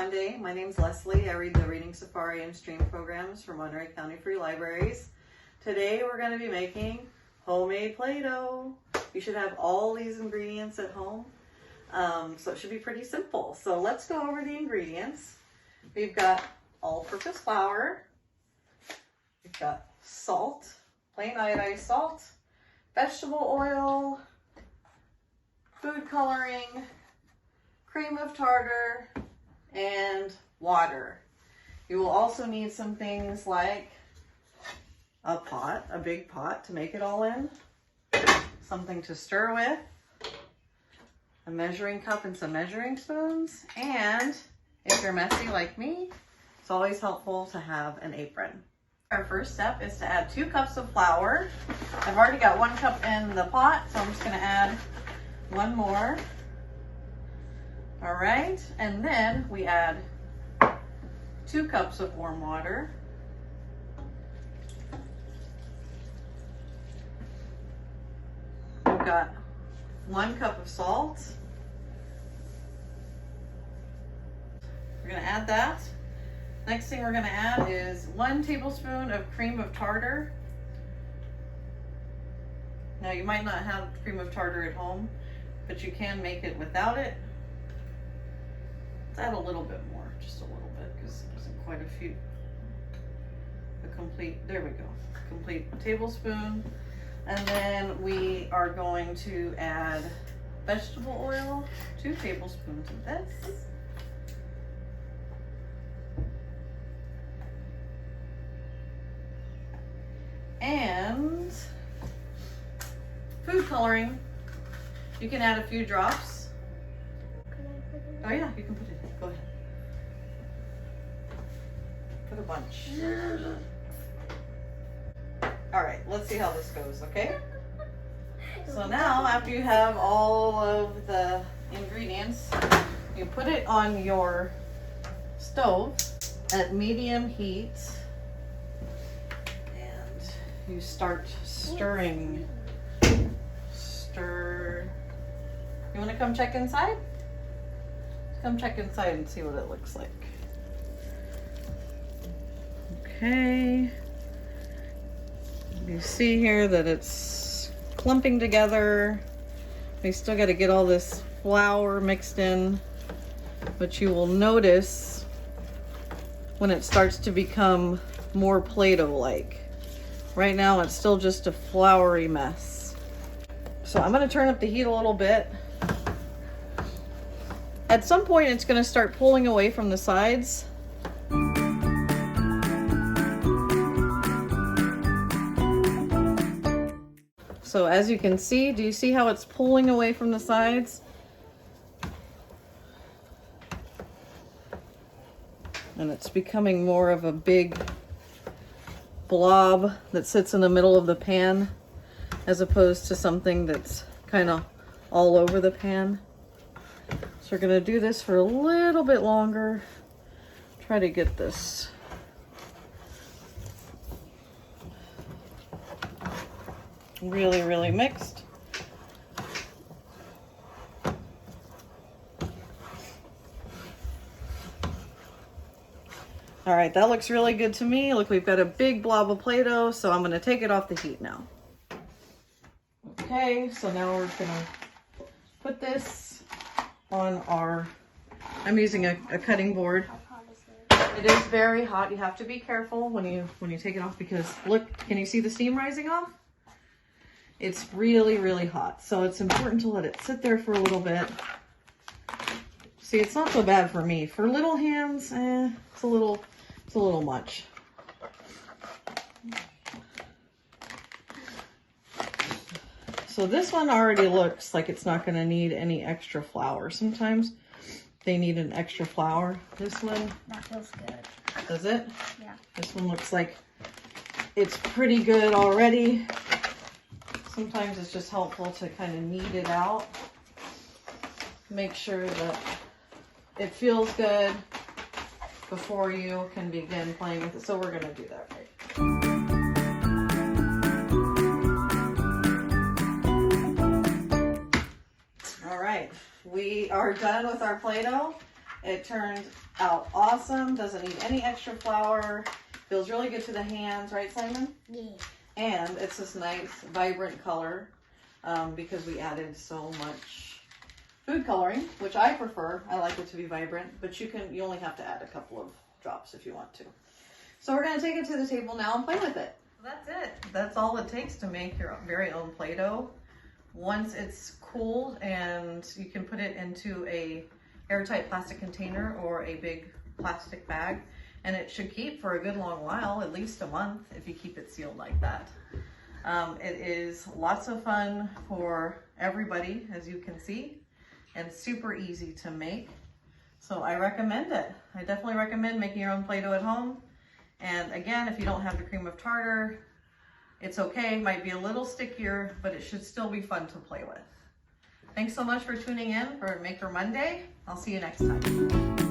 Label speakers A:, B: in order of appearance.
A: Monday. My name's Leslie. I read the Reading Safari and Stream programs for Monterey County Free Libraries. Today we're going to be making homemade Play-Doh. You should have all these ingredients at home, so it should be pretty simple. So let's go over the ingredients. We've got all-purpose flour. We've got salt, plain iodized salt, vegetable oil, food coloring, cream of tartar, and water. You will also need some things like a pot, a big pot to make it all in, something to stir with, a measuring cup and some measuring spoons, and if you're messy like me, it's always helpful to have an apron. Our first step is to add 2 cups of flour. I've already got 1 cup in the pot, so I'm just going to add 1 more. All right, and then we add 2 cups of warm water. We've got 1 cup of salt. We're gonna add that. Next thing we're gonna add is 1 tablespoon of cream of tartar. Now you might not have cream of tartar at home, but you can make it without it. Let's add a little bit more, just a little bit, because it wasn't quite a few. There we go, complete tablespoon. And then we are going to add vegetable oil, 2 tablespoons of this. And food coloring. You can add a few drops. Oh yeah, you can put it in. Go ahead. Put a bunch. All right, let's see how this goes, okay? So now, after you have all of the ingredients, you put it on your stove at medium heat, and you start stirring. Stir. You want to come check inside? Come check inside and see what it looks like. Okay. You see here that it's clumping together. We still got to get all this flour mixed in, but you will notice when it starts to become more Play-Doh-like. Right now it's still just a floury mess. So I'm going to turn up the heat a little bit. At some point it's going to start pulling away from the sides. So as you can see, do you see how it's pulling away from the sides? And it's becoming more of a big blob that sits in the middle of the pan, as opposed to something that's kind of all over the pan. So we're gonna do this for a little bit longer. Try to get this really mixed. All right, that looks really good to me. Look, we've got a big blob of Play-Doh, so I'm gonna take it off the heat now. Okay, so now we're gonna put this on our, I'm using a cutting board. It is very hot. You have to be careful when you take it off, because look, can you see the steam rising off? It's really hot, so it's important to let it sit there for a little bit. See, it's not so bad for me. For little hands, it's a little much. So this one already looks like it's not going to need any extra flour. Sometimes they need an extra flour. This one,
B: that feels good.
A: Does it?
B: Yeah.
A: This one looks like it's pretty good already. Sometimes it's just helpful to kind of knead it out. Make sure that it feels good before you can begin playing with it. So we're going to do that right. All right, we are done with our Play-Doh. It turned out awesome. Doesn't need any extra flour. Feels really good to the hands, right, Simon?
B: Yeah.
A: And it's this nice, vibrant color because we added so much food coloring, which I prefer. I like it to be vibrant, but you only have to add a couple of drops if you want to. So we're going to take it to the table now and play with it. That's it. That's all it takes to make your very own Play-Doh. Once it's cooled, and you can put it into a airtight plastic container or a big plastic bag, and it should keep for a good long while, at least a month if you keep it sealed like that. It is lots of fun for everybody, as you can see, and super easy to make. So I recommend it. I definitely recommend making your own Play-Doh at home. And again, if you don't have the cream of tartar, it's okay. It might be a little stickier, but it should still be fun to play with. Thanks so much for tuning in for Maker Monday. I'll see you next time.